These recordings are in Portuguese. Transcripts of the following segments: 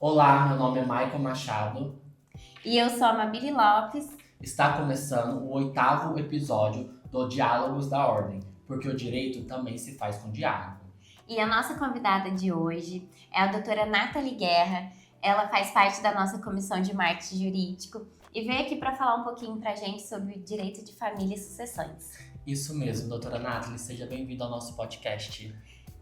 Olá, meu nome é Michael Machado. E eu sou a Mabile Lopes. Está começando o 8º episódio do Diálogos da Ordem, porque o direito também se faz com diálogo. E a nossa convidada de hoje é a doutora Nathalie Guerra. Ela faz parte da nossa comissão de marketing jurídico e veio aqui para falar um pouquinho para a gente sobre o direito de família e sucessões. Isso mesmo, doutora Nathalie, seja bem-vinda ao nosso podcast.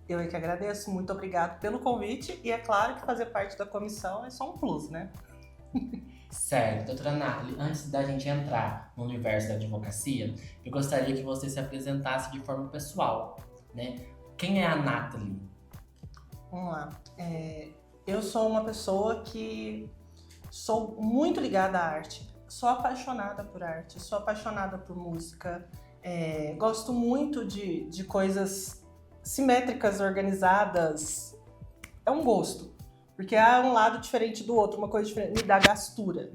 Eu é que agradeço, muito obrigado pelo convite e é claro que fazer parte da comissão é só um plus, né? Certo, doutora Nathalie, antes da gente entrar no universo da advocacia, eu gostaria que você se apresentasse de forma pessoal, né? Quem é a Nathalie? Vamos lá. Eu sou uma pessoa que sou muito ligada à arte, sou apaixonada por arte, sou apaixonada por música, gosto muito de coisas simétricas, organizadas. É um gosto, porque há um lado diferente do outro, uma coisa diferente me dá gastura.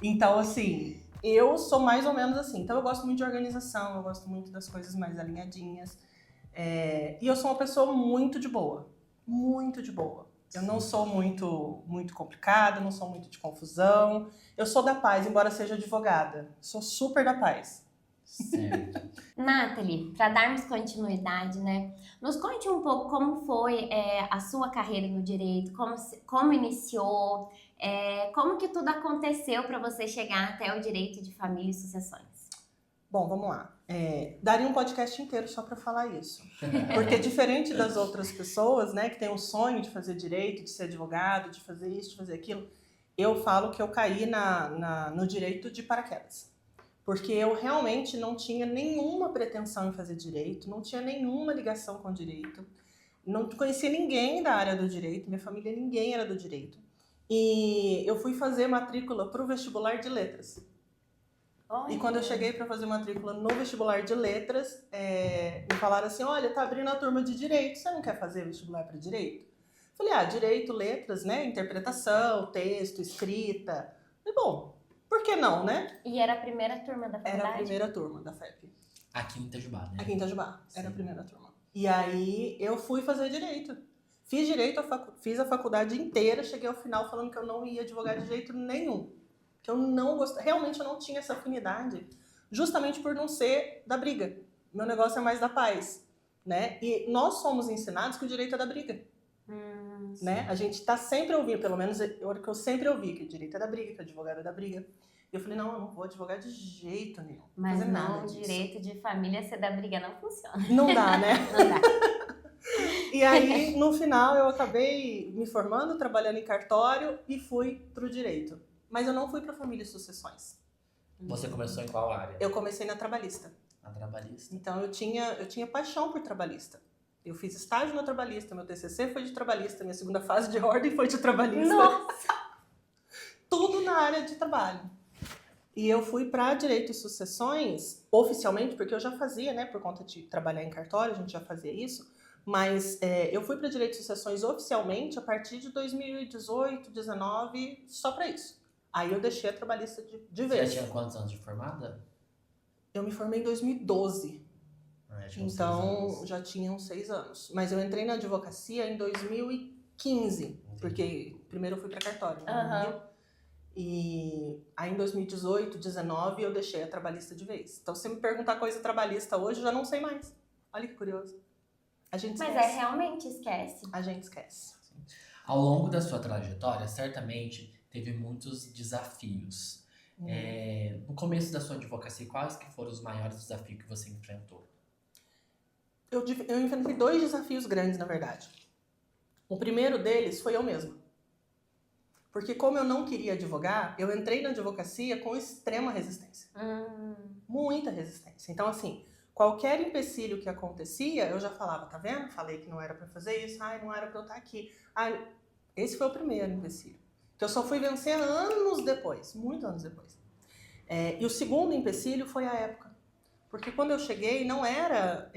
Então, assim, eu sou mais ou menos assim. Então, eu gosto muito de organização, eu gosto muito das coisas mais alinhadinhas. E eu sou uma pessoa muito de boa, muito de boa. Eu não sou muito complicada, não sou muito de confusão. Eu sou da paz, embora seja advogada. Sou super da paz. Certo. Nathalie, para darmos continuidade, né? Nos conte um pouco como foi a sua carreira no direito, como iniciou, como que tudo aconteceu para você chegar até o direito de família e sucessões. Bom, vamos lá. Daria um podcast inteiro só para falar isso. Porque diferente das outras pessoas, né, que têm o sonho de fazer direito, de ser advogado, de fazer isso, de fazer aquilo, eu falo que eu caí no direito de paraquedas. Porque eu realmente não tinha nenhuma pretensão em fazer direito, não tinha nenhuma ligação com o direito, não conhecia ninguém da área do direito, minha família, ninguém era do direito. E eu fui fazer matrícula para o vestibular de letras. E quando eu cheguei para fazer matrícula no vestibular de letras, me falaram assim, olha, tá abrindo a turma de direito, você não quer fazer vestibular para direito? Falei, direito, letras, né, interpretação, texto, escrita. Falei, bom, por que não, né? E era a primeira turma da faculdade? Era a primeira turma da FEP. Aqui em Itajubá, né? Aqui em Itajubá, era a Sim. primeira turma. E aí eu fui fazer direito. Fiz direito, fiz a faculdade inteira, cheguei ao final falando que eu não ia advogar de jeito nenhum. Que eu não gostava, realmente eu não tinha essa afinidade, justamente por não ser da briga. Meu negócio é mais da paz, né? E nós somos ensinados que o direito é da briga. Né? A gente tá sempre ouvindo, pelo menos o que eu sempre ouvi, que o direito é da briga, que o advogado é da briga. E eu falei, não, eu não vou advogar de jeito nenhum. Mas fazer não, nada disso. Direito de família ser da briga não funciona. Não dá, né? Não dá. E aí, no final, eu acabei me formando, trabalhando em cartório e fui pro direito. Mas eu não fui pra família e sucessões. Você começou em qual área? Eu comecei na trabalhista. Na trabalhista. Então, eu tinha paixão por trabalhista. Eu fiz estágio na trabalhista, meu TCC foi de trabalhista, minha segunda fase de ordem foi de trabalhista. Nossa! Tudo na área de trabalho. E eu fui para direito e sucessões, oficialmente, porque eu já fazia, né, por conta de trabalhar em cartório, a gente já fazia isso, mas eu fui para direito e sucessões oficialmente a partir de 2018, 2019, só para isso. Aí eu deixei a trabalhista de vez. Você já tinha quantos anos de formada? Eu me formei em 2012. Tinha uns 6 Então, anos. já tinha uns 6 anos. Mas eu entrei na advocacia em 2015, porque primeiro eu fui para cartório, né? Uhum. E aí em 2018, 2019, eu deixei a trabalhista de vez. Então, se você me perguntar coisa trabalhista hoje, eu já não sei mais. Olha que curioso. A gente esquece. Mas realmente esquece. A gente esquece. Ao longo da sua trajetória, certamente teve muitos desafios. No começo da sua advocacia, quais que foram os maiores desafios que você enfrentou? Eu enfrentei 2 desafios grandes, na verdade. O primeiro deles foi eu mesma. Porque como eu não queria advogar, eu entrei na advocacia com extrema resistência. Muita resistência. Então, assim, qualquer empecilho que acontecia, eu já falava, tá vendo? Falei que não era pra fazer isso, não era pra eu estar aqui. Esse foi o primeiro empecilho. Que eu só fui vencer anos depois, muitos anos depois. E o segundo empecilho foi a época. Porque quando eu cheguei, não era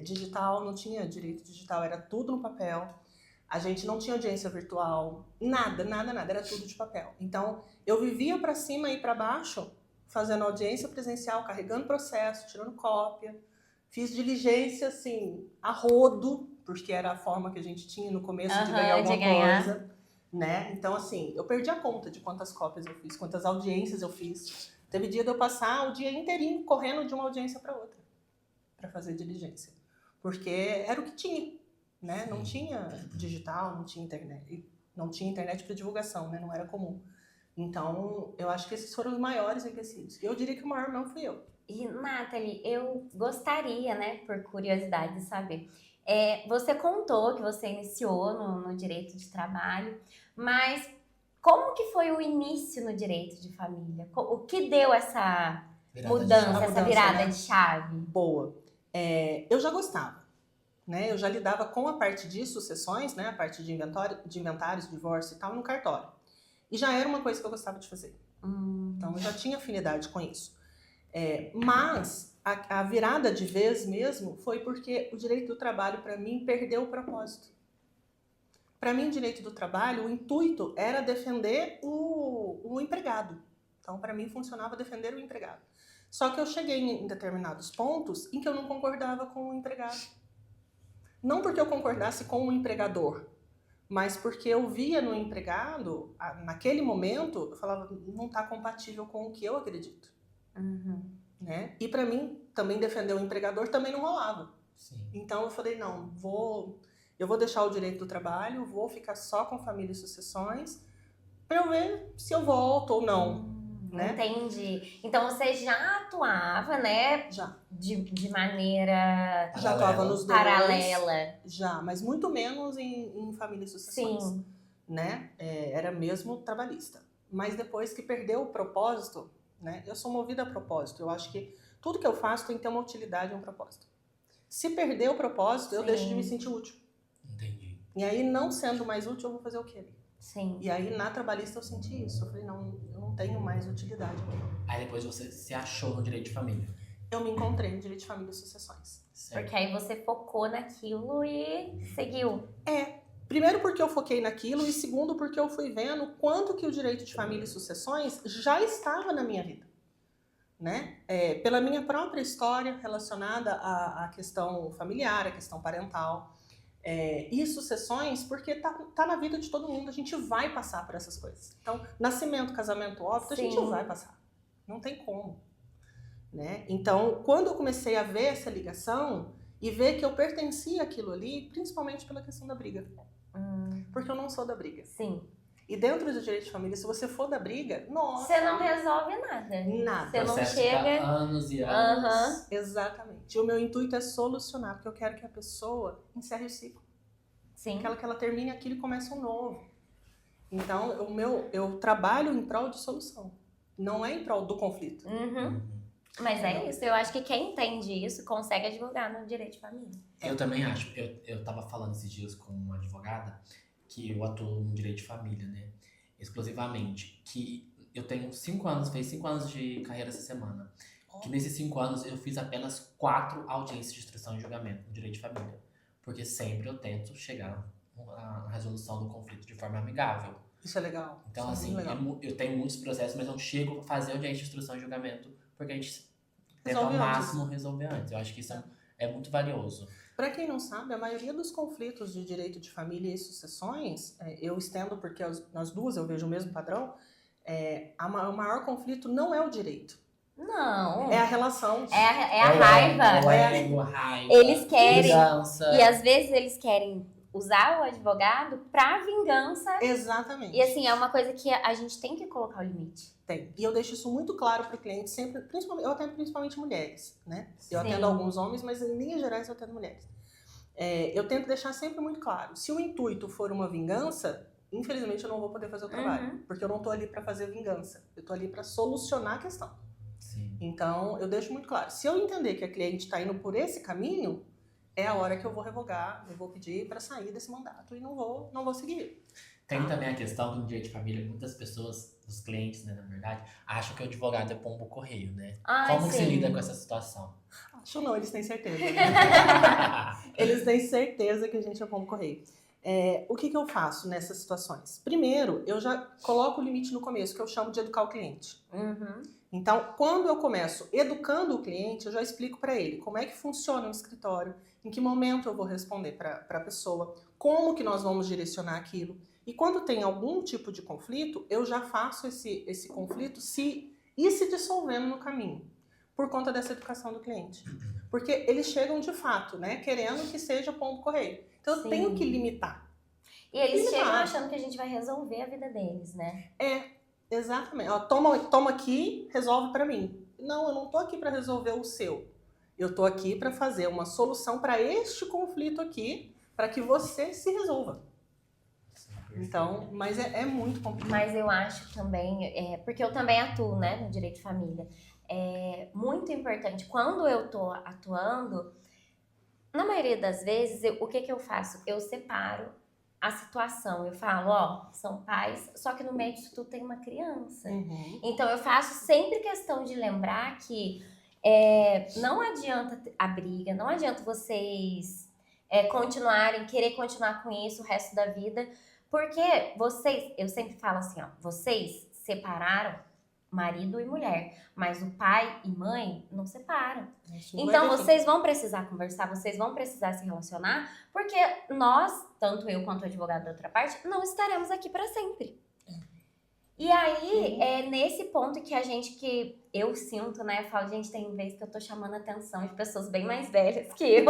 digital, não tinha direito digital, era tudo no papel. A gente não tinha audiência virtual, nada, era tudo de papel. Então, eu vivia para cima e para baixo, fazendo audiência presencial, carregando processo, tirando cópia. Fiz diligência, assim, a rodo, porque era a forma que a gente tinha no começo de ganhar alguma coisa. né? Então, assim, eu perdi a conta de quantas cópias eu fiz, quantas audiências eu fiz. Teve dia de eu passar o dia inteirinho correndo de uma audiência para outra, para fazer diligência. Porque era o que tinha, né? Não tinha digital, não tinha internet para divulgação, né? Não era comum. Então, eu acho que esses foram os maiores empecilhos. Eu diria que o maior não fui eu. E, Nathalie, eu gostaria, né, por curiosidade, de saber. Você contou que você iniciou no direito de trabalho, mas como que foi o início no direito de família? O que deu essa mudança, essa virada, né, de chave? Boa. Eu já gostava, né? Eu já lidava com a parte de sucessões, né? A parte de inventários, divórcio e tal, no cartório. E já era uma coisa que eu gostava de fazer. Então, eu já tinha afinidade com isso. Mas a virada de vez mesmo foi porque o direito do trabalho, para mim, perdeu o propósito. Para mim, o direito do trabalho, o intuito era defender o empregado. Então, para mim, funcionava defender o empregado. Só que eu cheguei em determinados pontos em que eu não concordava com o empregado. Não porque eu concordasse com o empregador, mas porque eu via no empregado, naquele momento, eu falava, não está compatível com o que eu acredito. Né? E para mim, também defender o empregador também não rolava. Sim. Então eu falei, não, eu vou deixar o direito do trabalho, vou ficar só com família e sucessões, para eu ver se eu volto ou não. Né? Entendi. Então você já atuava, né? Já. De maneira Já atuava nos dois. Paralela. Já, mas muito menos em família e sucessões. Sim. Né? Era mesmo trabalhista. Mas depois que perdeu o propósito, né? Eu sou movida a propósito. Eu acho que tudo que eu faço tem que ter uma utilidade e um propósito. Se perder o propósito, eu deixo de me sentir útil. Entendi. E aí, não sendo mais útil, eu vou fazer o quê ali? Sim. E aí, na trabalhista, eu senti isso. Eu falei, não, eu não tenho mais utilidade aqui. Aí depois você se achou no direito de família. Eu me encontrei no direito de família e sucessões. Certo. Porque aí você focou naquilo e seguiu. Primeiro porque eu foquei naquilo e segundo porque eu fui vendo quanto que o direito de família e sucessões já estava na minha vida. Né? Pela minha própria história relacionada à questão familiar, à questão parental. E sucessões, porque tá na vida de todo mundo, a gente vai passar por essas coisas. Então, nascimento, casamento, óbito, a gente vai passar. Não tem como. Né? Então, quando eu comecei a ver essa ligação e ver que eu pertencia àquilo ali, principalmente pela questão da briga. Porque eu não sou da briga. Sim. E dentro do direito de família, se você for da briga, nossa... Você não resolve nada. Nada. Você não Processo chega... fica anos e anos. Exatamente. E o meu intuito é solucionar, porque eu quero que a pessoa encerre o ciclo. Sim. Que ela termine aquilo e comece um novo. Então, eu trabalho em prol de solução. Não é em prol do conflito. Mas é isso. Eu acho que quem entende isso consegue advogar no direito de família. Eu também acho. Eu tava falando esses dias com uma advogada que eu atuo no direito de família, né? Exclusivamente. Que eu tenho 5 anos, fez 5 anos de carreira essa semana. Que nesses 5 anos eu fiz apenas 4 audiências de instrução e julgamento no direito de família. Porque sempre eu tento chegar à resolução do conflito de forma amigável. Isso é legal. Então, isso assim, legal. eu tenho muitos processos, mas eu não chego a fazer audiência de instrução e julgamento porque a gente tenta ao Resolve antes. máximo resolver antes. Eu acho que isso é muito valioso. Para quem não sabe, a maioria dos conflitos de direito de família e sucessões, eu estendo porque nas duas eu vejo o mesmo padrão, o maior conflito não é o direito. Não. É a relação. É a raiva. A raiva. Eles querem. Vingança. E às vezes eles querem usar o advogado pra vingança. Exatamente. E assim, é uma coisa que a gente tem que colocar o limite. Tem. E eu deixo isso muito claro para o cliente sempre, eu atendo principalmente mulheres, né? Eu Sim. atendo alguns homens, mas em linhas gerais eu atendo mulheres. Eu tento deixar sempre muito claro. Se o intuito for uma vingança, infelizmente eu não vou poder fazer o trabalho. Porque eu não tô ali para fazer vingança. Eu tô ali para solucionar a questão. Sim. Então, eu deixo muito claro. Se eu entender que a cliente está indo por esse caminho, é a hora que eu vou revogar, eu vou pedir para sair desse mandato e não vou seguir. Tem também a questão do direito de família. Muitas pessoas, os clientes, né, na verdade, acham que o advogado é pombo correio, né? Ai, Como que você sim. lida com essa situação? Acho não, eles têm certeza. Né? Eles têm certeza que a gente é pombo correio. O que eu faço nessas situações? Primeiro, eu já coloco o limite no começo, que eu chamo de educar o cliente. Então, quando eu começo educando o cliente, eu já explico para ele como é que funciona o escritório, em que momento eu vou responder para a pessoa, como que nós vamos direcionar aquilo. E quando tem algum tipo de conflito, eu já faço esse conflito ir se dissolvendo no caminho, por conta dessa educação do cliente. Porque eles chegam de fato, né, querendo que seja ponto correio. Então eu Sim. tenho que limitar. E eles Limitar. chegam achando que a gente vai resolver a vida deles, né? Exatamente. Ó, toma aqui, resolve pra mim. Não, eu não tô aqui pra resolver o seu. Eu tô aqui pra fazer uma solução pra este conflito aqui, pra que você se resolva. Então, mas é muito complicado. Mas eu acho também, porque eu também atuo, né, no direito de família, é muito importante, quando eu tô atuando, na maioria das vezes, o que que eu faço? Eu separo a situação, eu falo, ó, são pais, só que no meio disso tudo tem uma criança. Uhum. Então eu faço sempre questão de lembrar que não adianta a briga, não adianta vocês querer continuar com isso o resto da vida, porque eu sempre falo assim, ó, vocês separaram marido e mulher, mas o pai e mãe não separam. Então vocês vão precisar conversar, vocês vão precisar se relacionar, porque nós, tanto eu quanto o advogado da outra parte, não estaremos aqui para sempre. E aí, é nesse ponto que eu sinto, né? Eu falo, gente, tem vezes que eu tô chamando a atenção de pessoas bem mais velhas que eu.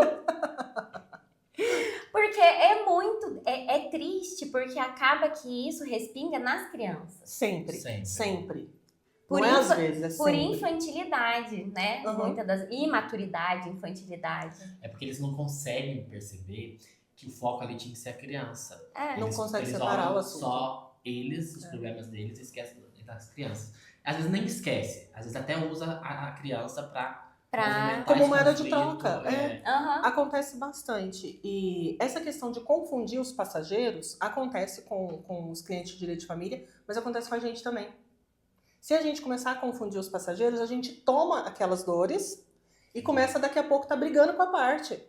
Porque é triste, porque acaba que isso respinga nas crianças. Sempre. Por Não é às vezes, é por sempre. infantilidade, né? Uhum. Muita das imaturidade, infantilidade. É porque eles não conseguem perceber que o foco ali tinha que ser a criança. Não Eles- consegue eles separar olham o assunto. só eles, os problemas deles, e esquecem das crianças. Às vezes nem esquece, às vezes até usa a criança pra movimentar Como esse moeda de conflito, troca, Aham. Acontece bastante. E essa questão de confundir os passageiros acontece com os clientes de direito de família, mas acontece com a gente também. Se a gente começar a confundir os passageiros, a gente toma aquelas dores e começa daqui a pouco tá brigando com a parte,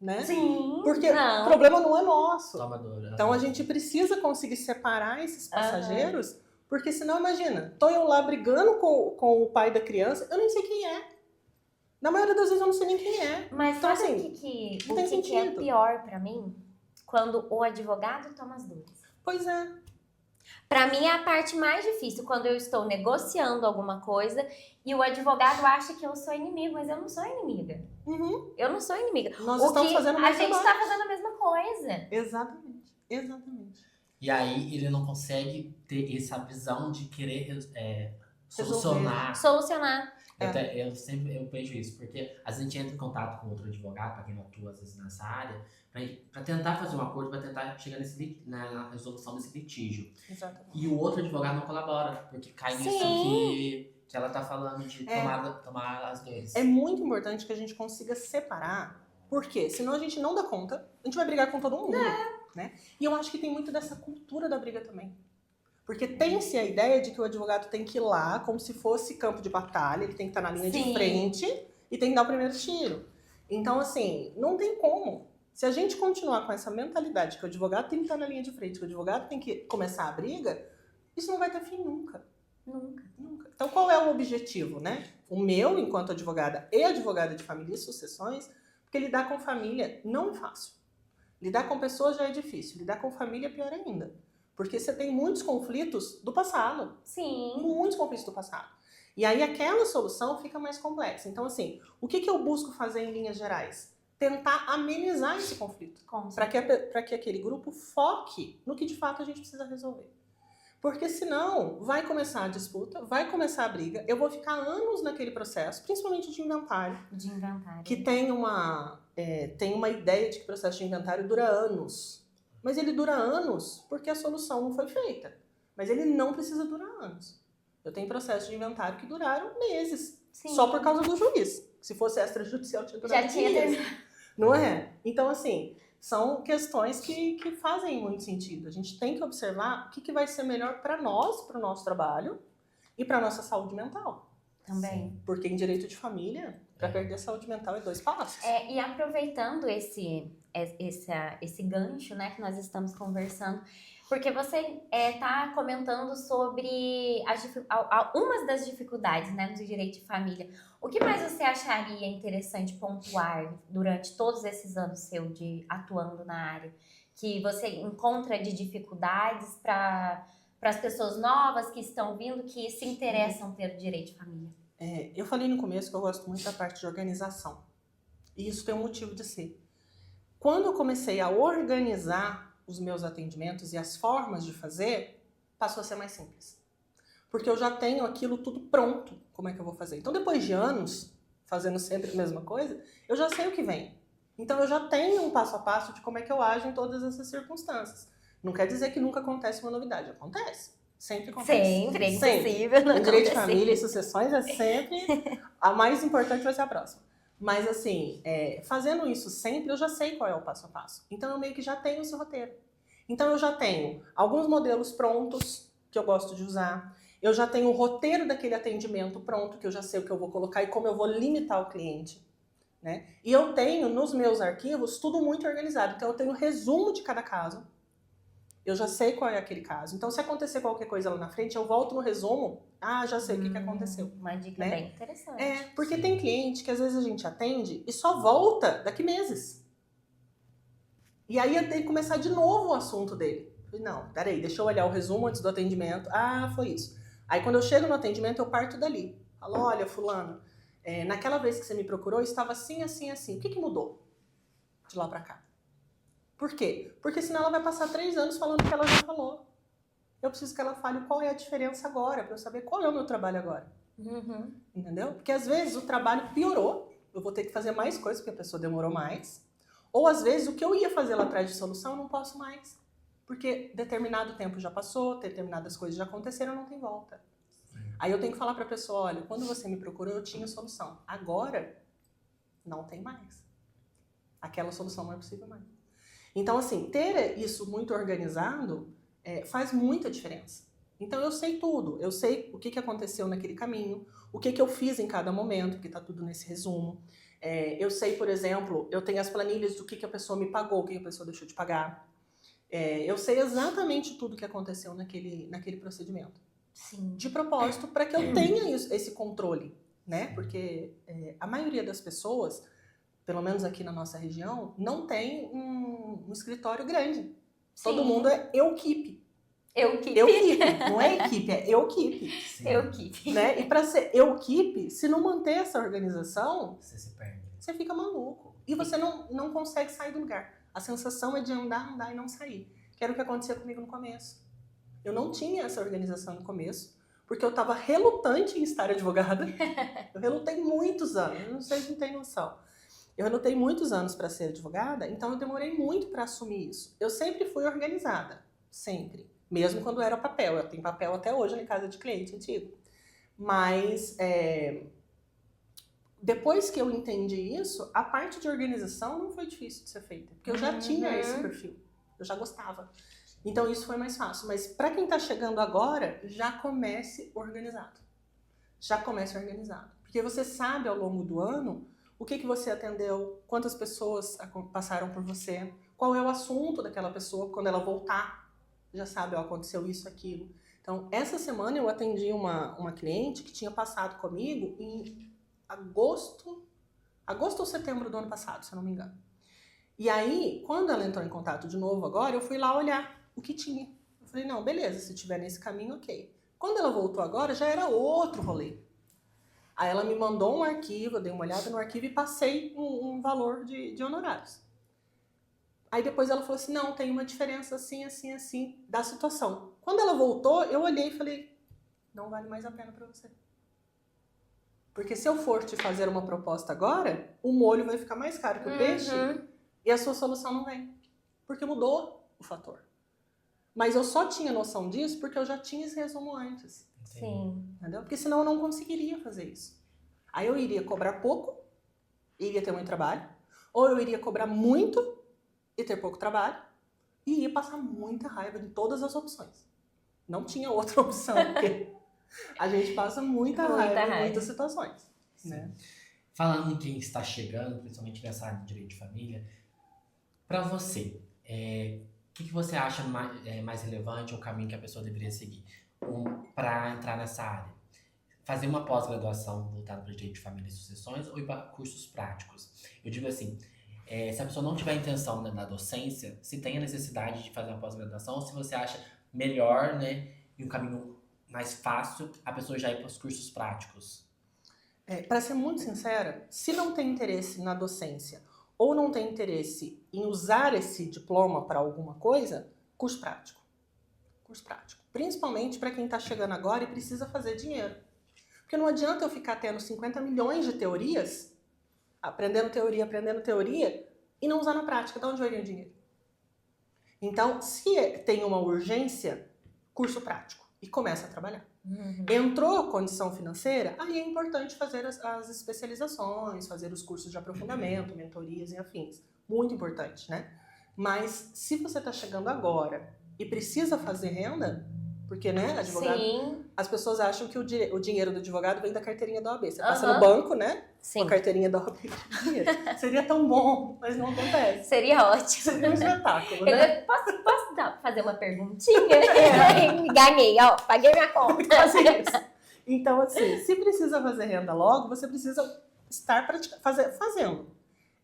né? Sim. Porque não. o problema não é nosso. Toma dor. Então a gente precisa conseguir separar esses passageiros, porque senão, imagina, tô eu lá brigando com o pai da criança, eu nem sei quem é. Na maioria das vezes eu não sei nem quem é. Mas Então, sabe assim, o que não tem é sentido. pior pra mim? Quando o advogado toma as dores. Pois é. Pra mim é a parte mais difícil, quando eu estou negociando alguma coisa e o advogado acha que eu sou inimigo, mas eu não sou inimiga. Uhum. Eu não sou inimiga. Nós estamos fazendo o a mesmo gente trabalho. está fazendo a mesma coisa. Exatamente. E aí ele não consegue ter essa visão de querer solucionar. Solucionar. Eu vejo isso, porque às vezes a gente entra em contato com outro advogado, para quem não atua às vezes nessa área, para tentar fazer um acordo, para tentar chegar na resolução desse litígio. Exatamente. E o outro advogado não colabora, porque cai nisso Sim. que ela tá falando de tomar as dores. É muito importante que a gente consiga separar, porque senão a gente não dá conta, a gente vai brigar com todo mundo, né? E eu acho que tem muito dessa cultura da briga também. Porque tem-se a ideia de que o advogado tem que ir lá como se fosse campo de batalha, ele tem que estar na linha de frente e tem que dar o primeiro tiro. Então, assim, não tem como. Se a gente continuar com essa mentalidade que o advogado tem que estar na linha de frente, que o advogado tem que começar a briga, isso não vai ter fim nunca. Nunca. Então, qual é o objetivo, né? O meu, enquanto advogada e advogada de família e sucessões, porque lidar com família não é fácil. Lidar com pessoas já é difícil, lidar com família é pior ainda. Porque você tem muitos conflitos do passado. Sim. Muitos conflitos do passado. E aí aquela solução fica mais complexa. Então, assim, o que eu busco fazer em linhas gerais? Tentar amenizar esse conflito. Para que aquele grupo foque no que de fato a gente precisa resolver. Porque senão vai começar a disputa, vai começar a briga, eu vou ficar anos naquele processo, principalmente de inventário. Que tem uma ideia de que o processo de inventário dura anos. Mas ele dura anos porque a solução não foi feita. Mas ele não precisa durar anos. Eu tenho processos de inventário que duraram meses. Sim. Só por causa do juiz. Se fosse extrajudicial, tinha durado dias. Não é? Então, assim, são questões que fazem muito sentido. A gente tem que observar o que vai ser melhor para nós, para o nosso trabalho e para a nossa saúde mental. Também. Sim. Porque em direito de família, para perder a saúde mental é 2 passos. E aproveitando esse gancho, né, que nós estamos conversando, porque você está comentando sobre umas das dificuldades, né, do direito de família. O que mais você acharia interessante pontuar durante todos esses anos seu de atuando na área? que você encontra de dificuldades para as pessoas novas que estão vindo, que se interessam pelo direito de família? Eu falei no começo que eu gosto muito da parte de organização. E isso tem um motivo de ser. Quando eu comecei a organizar os meus atendimentos e as formas de fazer, passou a ser mais simples. Porque eu já tenho aquilo tudo pronto, como é que eu vou fazer. Então, depois de anos, fazendo sempre a mesma coisa, eu já sei o que vem. Então, eu já tenho um passo a passo de como é que eu ajo em todas essas circunstâncias. Não quer dizer que nunca acontece uma novidade. Acontece. Sempre acontece. Sempre, é impossível não Em direito de acontecer. família e sucessões é sempre... A mais importante vai ser a próxima. Mas assim, fazendo isso sempre, eu já sei qual é o passo a passo. Então, eu meio que já tenho esse roteiro. Então, eu já tenho alguns modelos prontos que eu gosto de usar. Eu já tenho o roteiro daquele atendimento pronto, que eu já sei o que eu vou colocar e como eu vou limitar o cliente. Né? E eu tenho nos meus arquivos tudo muito organizado. Então, eu tenho resumo de cada caso. Eu já sei qual é aquele caso. Então, se acontecer qualquer coisa lá na frente, eu volto no resumo. Ah, já sei o que aconteceu. Uma dica Né? bem interessante. Porque tem cliente que às vezes a gente atende e só volta daqui meses. E aí eu tenho que começar de novo o assunto dele. Não, peraí, deixa eu olhar o resumo antes do atendimento. Ah, foi isso. Aí quando eu chego no atendimento, eu parto dali. Falo, olha, fulano, naquela vez que você me procurou, estava assim, assim, assim. O que mudou de lá pra cá? Por quê? Porque senão ela vai passar 3 anos falando o que ela já falou. Eu preciso que ela fale qual é a diferença agora, pra eu saber qual é o meu trabalho agora. Uhum. Entendeu? Porque às vezes o trabalho piorou, eu vou ter que fazer mais coisas porque a pessoa demorou mais. Ou às vezes o que eu ia fazer lá atrás de solução eu não posso mais. Porque determinado tempo já passou, determinadas coisas já aconteceram, não tem volta. Aí eu tenho que falar pra pessoa, olha, quando você me procurou eu tinha solução. Agora, não tem mais. Aquela solução não é possível mais. Então assim, ter isso muito organizado faz muita diferença. Então eu sei tudo, eu sei o que aconteceu naquele caminho, o que eu fiz em cada momento, porque está tudo nesse resumo. Eu sei, por exemplo, eu tenho as planilhas do que a pessoa me pagou, o que a pessoa deixou de pagar. Eu sei exatamente tudo que aconteceu naquele procedimento. Sim. De propósito, para que eu tenha esse controle, né? Porque a maioria das pessoas, pelo menos aqui na nossa região, não tem um escritório grande. Sim. Todo mundo é equipe. Equipe. Não é equipe, é equipe. Equipe. Né? E para ser equipe, se não manter essa organização, Você se perde. você fica maluco. E você não consegue sair do lugar. A sensação é de andar e não sair. Que era o que acontecia comigo no começo. Eu não tinha essa organização no começo, porque eu estava relutante em estar advogada. Eu relutei muitos anos, não sei se não tem noção. Eu relutei muitos anos para ser advogada, então eu demorei muito para assumir isso. Eu sempre fui organizada, sempre. Mesmo quando era papel. Eu tenho papel até hoje na casa de cliente antigo. Mas depois que eu entendi isso, a parte de organização não foi difícil de ser feita. Porque eu já tinha esse perfil. Eu já gostava. Então isso foi mais fácil. Mas para quem está chegando agora, já comece organizado. Já comece organizado. Porque você sabe ao longo do ano o que você atendeu, quantas pessoas passaram por você, qual é o assunto daquela pessoa quando ela voltar. Já sabe, aconteceu isso, aquilo. Então, essa semana eu atendi uma cliente que tinha passado comigo em agosto ou setembro do ano passado, se eu não me engano. E aí, quando ela entrou em contato de novo agora, eu fui lá olhar o que tinha. Eu falei, não, beleza, se tiver nesse caminho, ok. Quando ela voltou agora, já era outro rolê. Aí ela me mandou um arquivo, eu dei uma olhada no arquivo e passei um valor de honorários. Aí depois ela falou assim, não, tem uma diferença assim, assim, assim, da situação. Quando ela voltou, eu olhei e falei, não vale mais a pena pra você. Porque se eu for te fazer uma proposta agora, o molho vai ficar mais caro que o peixe e a sua solução não vem. Porque mudou o fator. Mas eu só tinha noção disso porque eu já tinha esse resumo antes. Sim. Entendeu? Porque senão eu não conseguiria fazer isso. Aí eu iria cobrar pouco, iria ter muito trabalho, ou eu iria cobrar muito e ter pouco trabalho, e ia passar muita raiva em todas as opções. Não tinha outra opção, porque a gente passa muita raiva em muitas situações. Né? Falando em quem está chegando, principalmente nessa área de direito de família, para você, o que você acha mais relevante, ou o caminho que a pessoa deveria seguir para entrar nessa área? Fazer uma pós-graduação voltada para direito de família e sucessões ou ir para cursos práticos? Eu digo assim, Se a pessoa não tiver intenção, né, na docência, se tem a necessidade de fazer uma pós-graduação, ou se você acha melhor, né, e um caminho mais fácil, a pessoa já ir para os cursos práticos. Para ser muito sincera, se não tem interesse na docência ou não tem interesse em usar esse diploma para alguma coisa, curso prático. Curso prático. Principalmente para quem está chegando agora e precisa fazer dinheiro. Porque não adianta eu ficar tendo 50 milhões de teorias, aprendendo teoria, e não usar na prática. De onde vai vir o dinheiro? Então, se tem uma urgência, curso prático. E começa a trabalhar. Entrou condição financeira, aí é importante fazer as especializações, fazer os cursos de aprofundamento, mentorias e afins. Muito importante, né? Mas se você está chegando agora e precisa fazer renda, porque, né, advogado, Sim. as pessoas acham que o dinheiro do advogado vem da carteirinha da OAB. Você passa no banco, né? Sim. Com a carteirinha da OAB. Seria tão bom, mas não acontece. Seria ótimo. Seria um espetáculo, né? Posso fazer uma perguntinha? Ganhei, ó, paguei minha conta. Quase isso. Então, assim, se precisa fazer renda logo, você precisa estar fazendo.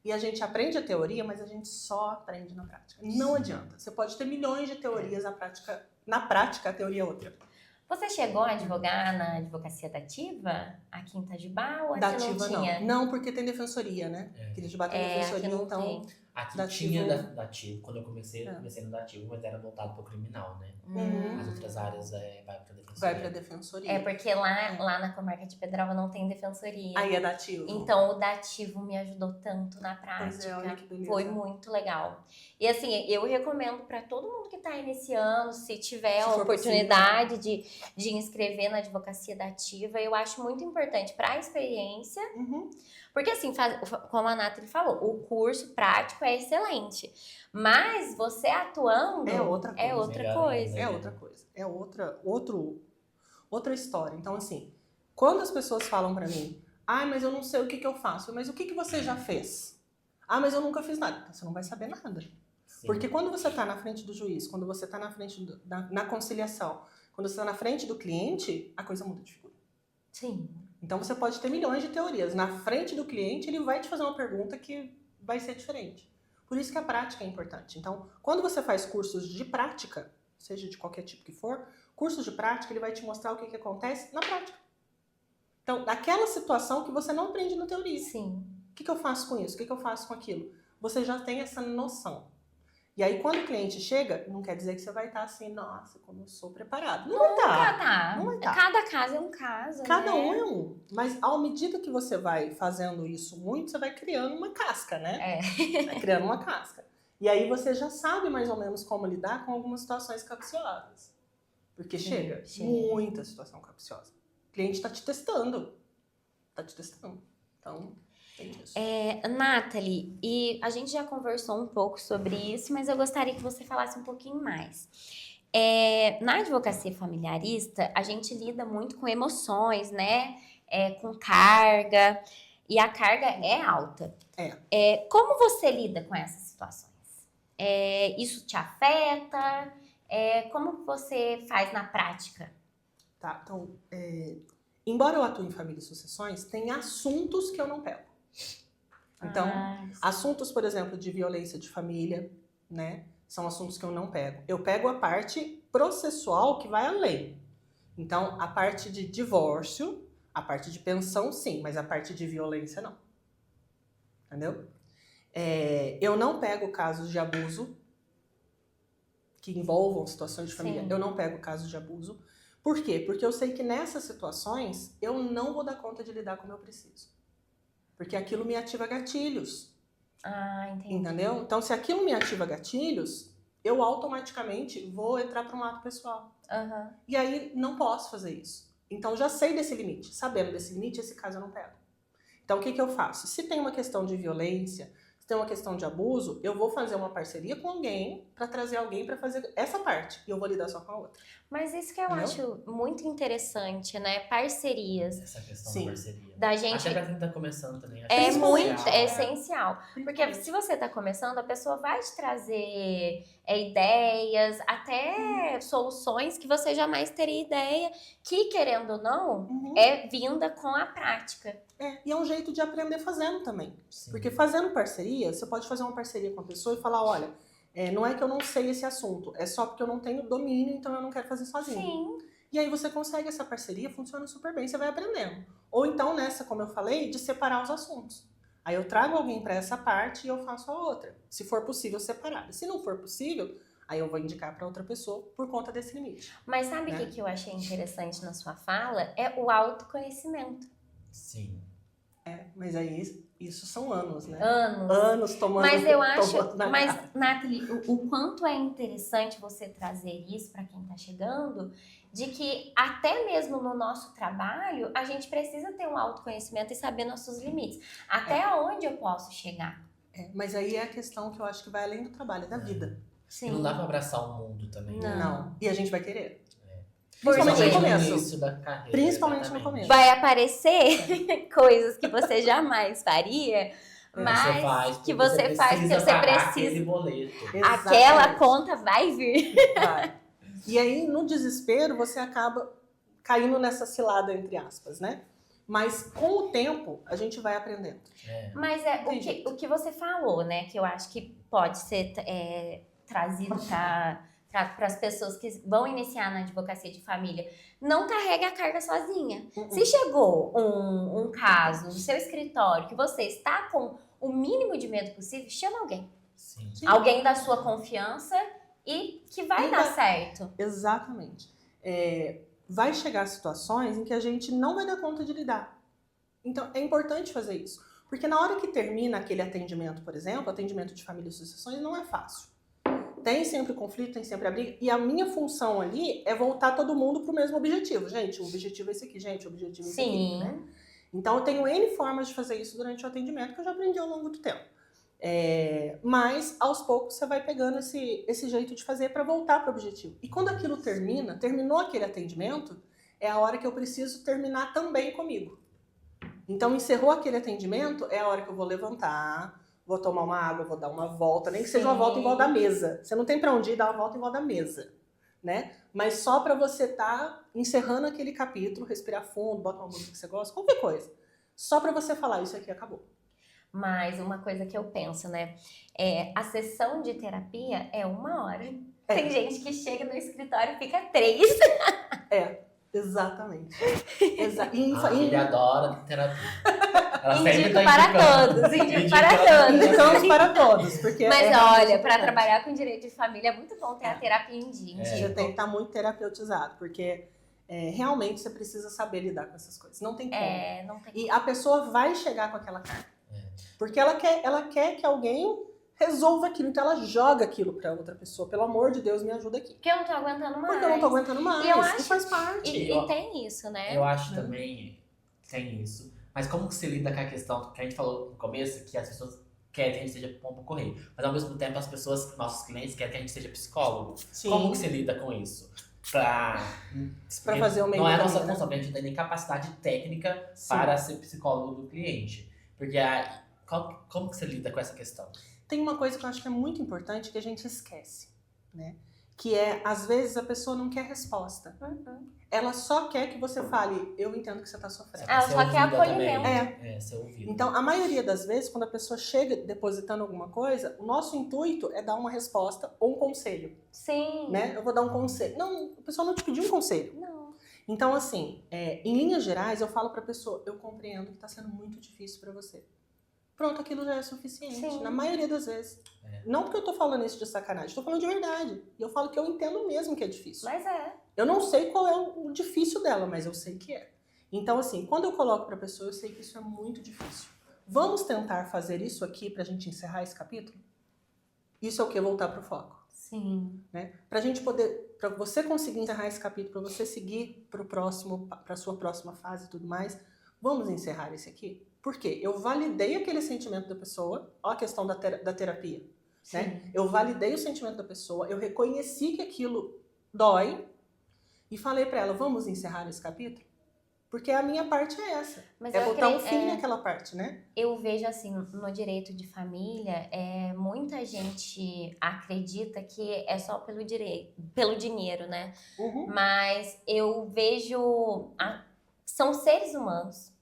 E a gente aprende a teoria, mas a gente só aprende na prática. Não adianta. Você pode ter milhões de teorias, na prática a teoria é outra. Você chegou a advogar na advocacia da Ativa, aqui em Itajubá, ou Da aqui não Ativa tinha? não, porque tem defensoria, né? Aqui em Itajubá tem defensoria, aqui não então... tem. Aqui Dativo. tinha dativo. Quando eu comecei no dativo, mas era voltado para o criminal, né? As outras áreas vai para defensoria. Vai pra defensoria. Porque lá na comarca de Pedralva não tem defensoria. Aí é dativo. Então o dativo me ajudou tanto na Pois prática. é, olha que beleza. Foi muito legal. E assim, eu recomendo para todo mundo que está iniciando, se tiver Se a for oportunidade de inscrever na advocacia da Ativa, eu acho muito importante para a experiência. Porque assim, como a Nathalie falou, o curso prático é excelente. Mas você atuando É outra coisa. é outra Melhor coisa. É outra coisa. É outra história. Então, assim, quando as pessoas falam pra mim, mas eu não sei o que eu faço. Mas o que você já fez? Mas eu nunca fiz nada. Então, você não vai saber nada. Sim. Porque quando você tá na frente do juiz, quando você tá na frente na conciliação, quando você tá na frente do cliente, a coisa muda de figura. Sim. Então, você pode ter milhões de teorias. Na frente do cliente, ele vai te fazer uma pergunta que vai ser diferente. Por isso que a prática é importante. Então, quando você faz cursos de prática, seja de qualquer tipo que for, cursos de prática, ele vai te mostrar o que acontece na prática. Então, daquela situação que você não aprende na teoria. Sim. O que eu faço com isso? O que eu faço com aquilo? Você já tem essa noção. E aí, quando o cliente chega, não quer dizer que você vai estar assim, nossa, como eu sou preparado. Não vai estar. Não vai estar. Cada caso é um caso, Cada né? um é um. Mas, à medida que você vai fazendo isso muito, você vai criando uma casca, né? Vai criando uma casca. E aí, você já sabe mais ou menos como lidar com algumas situações capciosas. Porque chega muita situação capciosa. O cliente está te testando. Então, tem disso. Nathalie, e a gente já conversou um pouco sobre isso, mas eu gostaria que você falasse um pouquinho mais. Na advocacia familiarista, a gente lida muito com emoções, né? Com carga, e a carga é alta. Como você lida com essas situações? Isso te afeta? Como você faz na prática? Tá, então, embora eu atue em família e sucessões, tem assuntos que eu não pego. Então, assuntos, por exemplo, de violência de família, né? São assuntos que eu não pego. Eu pego a parte processual que vai além. Então, a parte de divórcio, a parte de pensão, sim, mas a parte de violência, não. Entendeu? Eu não pego casos de abuso que envolvam situações de família. Sim. Eu não pego casos de abuso. Por quê? Porque eu sei que nessas situações eu não vou dar conta de lidar como eu preciso. Porque aquilo me ativa gatilhos. Entendi. Entendeu? Então, se aquilo me ativa gatilhos, eu automaticamente vou entrar para um ato pessoal. E aí, não posso fazer isso. Então, já sei desse limite. Sabendo desse limite, esse caso eu não pego. Então, o que eu faço? Se tem uma questão de violência, se tem uma questão de abuso, eu vou fazer uma parceria com alguém para trazer alguém para fazer essa parte. E eu vou lidar só com a outra. Mas isso que eu acho muito interessante, né? Parcerias. Essa questão Sim. da parceria. Da gente... Até pra quem tá começando também. Acho É que muito essencial. essencial. Porque se você tá começando, a pessoa vai te trazer ideias, até soluções que você jamais teria ideia, que querendo ou não, Uhum. é vinda com a prática. E é um jeito de aprender fazendo também. Sim. Porque fazendo parceria, você pode fazer uma parceria com a pessoa e falar, olha, não é que eu não sei esse assunto, é só porque eu não tenho domínio, então eu não quero fazer sozinho. Sim. E aí você consegue essa parceria, funciona super bem, você vai aprendendo. Ou então nessa, como eu falei, de separar os assuntos. Aí eu trago alguém para essa parte e eu faço a outra. Se for possível, separada. Se não for possível, aí eu vou indicar para outra pessoa por conta desse limite. Mas sabe o Né? que eu achei interessante na sua fala? É o autoconhecimento. Sim. Mas aí isso são anos, né? Anos. Anos tomando. Mas eu acho, tomando na mas cara. Nathalie, o quanto é interessante você trazer isso para quem está chegando, de que até mesmo no nosso trabalho a gente precisa ter um autoconhecimento e saber nossos limites. Até onde eu posso chegar? Mas aí é a questão que eu acho que vai além do trabalho, é da vida. Sim. E não dá pra abraçar o mundo também. né? Não. E a gente vai querer. Porque Principalmente no começo. início da carreira. Principalmente no exatamente. começo. vai aparecer coisas que você jamais faria, Mas você mas faz que porque você faz porque você pagar precisa. aquele boleto. Aquela Exatamente. conta vai vir. Vai. E aí, no desespero, você acaba caindo nessa cilada, entre aspas, né? Mas com o tempo, a gente vai aprendendo. Mas Tem o jeito. que você falou, né? Que eu acho que pode ser trazido para as pessoas que vão iniciar na advocacia de família. Não carregue a carga sozinha. Se chegou um caso no seu escritório que você está com o mínimo de medo possível, chama alguém. Sim. Sim. Alguém da sua confiança e que vai E dar vai- certo. Exatamente. Vai chegar situações em que a gente não vai dar conta de lidar. Então, é importante fazer isso. Porque na hora que termina aquele atendimento, por exemplo, atendimento de família e sucessões, não é fácil. Tem sempre conflito, tem sempre a briga. E a minha função ali é voltar todo mundo para o mesmo objetivo. Gente, o objetivo é esse aqui, gente, o objetivo é esse aqui. Sim. Né? Então, eu tenho N formas de fazer isso durante o atendimento que eu já aprendi ao longo do tempo. Mas, aos poucos, você vai pegando esse jeito de fazer para voltar para o objetivo. E quando aquilo terminou aquele atendimento, é a hora que eu preciso terminar também comigo. Então, encerrou aquele atendimento, é a hora que eu vou levantar, vou tomar uma água, vou dar uma volta, nem que seja uma volta em volta da mesa. Você não tem para onde ir, dá uma volta em volta da mesa, né? Mas só para você estar encerrando aquele capítulo, respirar fundo, bota uma música que você gosta, qualquer coisa. Só para você falar, isso aqui acabou. Mas uma coisa que eu penso, né? A sessão de terapia é 1 hora. É. Tem gente que chega no escritório e fica 3. Exatamente. A família adora terapia. Ela sempre Indico tá para indicando. todos, indico Indicando. para todos. Indicamos para todos, porque Mas realmente olha, para importante. trabalhar com direito de família é muito bom ter a terapia em dia. Você tem que estar muito terapeutizado, porque realmente você precisa saber lidar com essas coisas. Não tem como. Não tem. E a pessoa vai chegar com aquela carga. Porque ela quer que alguém resolva aquilo. Então ela joga aquilo para outra pessoa. Pelo amor de Deus, me ajuda aqui. Porque eu não tô aguentando mais. Porque eu não tô aguentando mais. E eu acho- E faz parte. E tem isso, né? Eu acho também tem isso. Mas como que você lida com a questão que a gente falou no começo, que as pessoas querem que a gente seja pombo correio, mas ao mesmo tempo as pessoas, nossos clientes, querem que a gente seja psicólogo. Sim. Como que você lida com isso? Pra fazer o meio Não é a do nossa caminho, né? função, porque a gente não tem nem capacidade técnica Sim. para ser psicólogo do cliente. Porque como que você lida com essa questão? Tem uma coisa que eu acho que é muito importante que a gente esquece, né? Que às vezes, a pessoa não quer resposta. Ela só quer que você fale, eu entendo que você está sofrendo. Ela Ser só quer ouvida acolhimento. também. Ser ouvida. Então, a maioria das vezes, quando a pessoa chega depositando alguma coisa, o nosso intuito é dar uma resposta ou um conselho, Sim. né? Eu vou dar um conselho. Não, a pessoa não te pediu um conselho. Não. Então, assim, em linhas gerais, eu falo pra pessoa, eu compreendo que está sendo muito difícil para você. Pronto, aquilo já é suficiente, Sim. na maioria das vezes. Não porque eu tô falando isso de sacanagem, tô falando de verdade. E eu falo que eu entendo mesmo que é difícil. Mas Eu não sei qual é o difícil dela, mas eu sei que é. Então, assim, quando eu coloco pra pessoa, eu sei que isso é muito difícil. Vamos tentar fazer isso aqui pra gente encerrar esse capítulo? Isso é o que? Voltar pro foco. Sim. Né? Pra gente poder, pra você conseguir encerrar esse capítulo, pra você seguir pra sua próxima fase e tudo mais, vamos encerrar esse aqui? Por quê? Eu validei aquele sentimento da pessoa, ó a questão da terapia. Né? Eu validei o sentimento da pessoa, eu reconheci que aquilo dói e falei pra ela, vamos encerrar esse capítulo? Porque a minha parte é essa. Mas É eu botar um acredito, fim naquela parte, né? eu vejo assim, no direito de família, muita gente acredita que é só pelo direito, pelo dinheiro, né? Uhum. Mas eu vejo, são seres humanos.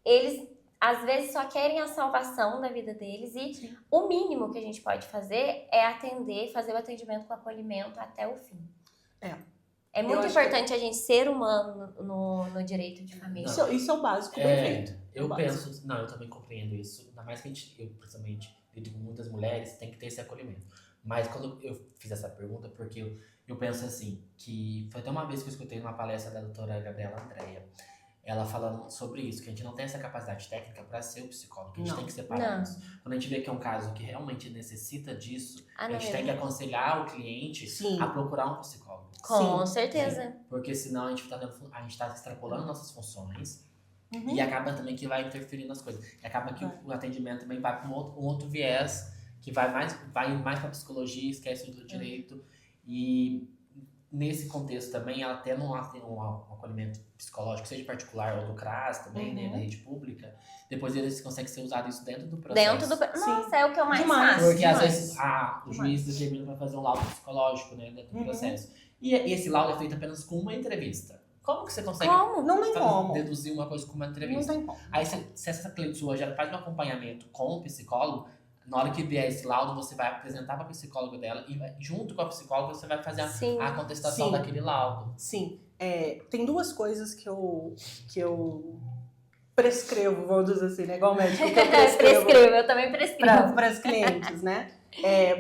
Eles às vezes só querem a salvação da vida deles e Sim. o mínimo que a gente pode fazer é atender, fazer o atendimento com acolhimento até o fim. É muito acho que- importante a gente ser humano no direito de família. Isso é o básico bem feito. Eu básico. penso, não, eu também compreendo isso. Ainda mais que eu, principalmente, lido com muitas mulheres, tem que ter esse acolhimento. Mas quando eu fiz essa pergunta, porque eu penso assim, que foi até uma vez que eu escutei numa palestra da doutora Gabriela Andrea, ela falando sobre isso, que a gente não tem essa capacidade técnica para ser o psicólogo, que a gente Não. tem que separar Não. isso. Quando a gente vê que é um caso que realmente necessita disso, Ah, a não, gente tem que aconselhar o cliente Sim. a procurar um psicólogo. com Sim. certeza. Porque senão a gente tá extrapolando nossas funções Uhum. e acaba também que vai interferir nas coisas. E acaba que Vai. o atendimento também vai para um outro viés, que vai mais para psicologia, esquece do direito. E nesse contexto também, ela tendo um acolhimento psicológico, seja particular ou do CRAS também, né, Uhum. da rede pública, depois eles conseguem ser usados isso dentro do processo. Dentro do. Sim. Nossa, é o que eu mais Demais. faço. Porque às Demais. vezes o juiz determina para fazer um laudo psicológico, né, dentro do Uhum. processo. E esse laudo é feito apenas com uma entrevista. Como que você consegue Como? Não tem como. deduzir uma coisa com uma Não entrevista? tem como. Aí se essa cliente sua já faz um acompanhamento com o psicólogo, na hora que vier esse laudo, você vai apresentar para a psicóloga dela e junto com a psicóloga você vai fazer Sim. a contestação Sim. daquele laudo. Sim. Tem duas coisas que eu prescrevo, vamos dizer assim, né? Igual médico que eu prescrevo Prescrevo, eu também prescrevo. para as clientes, né?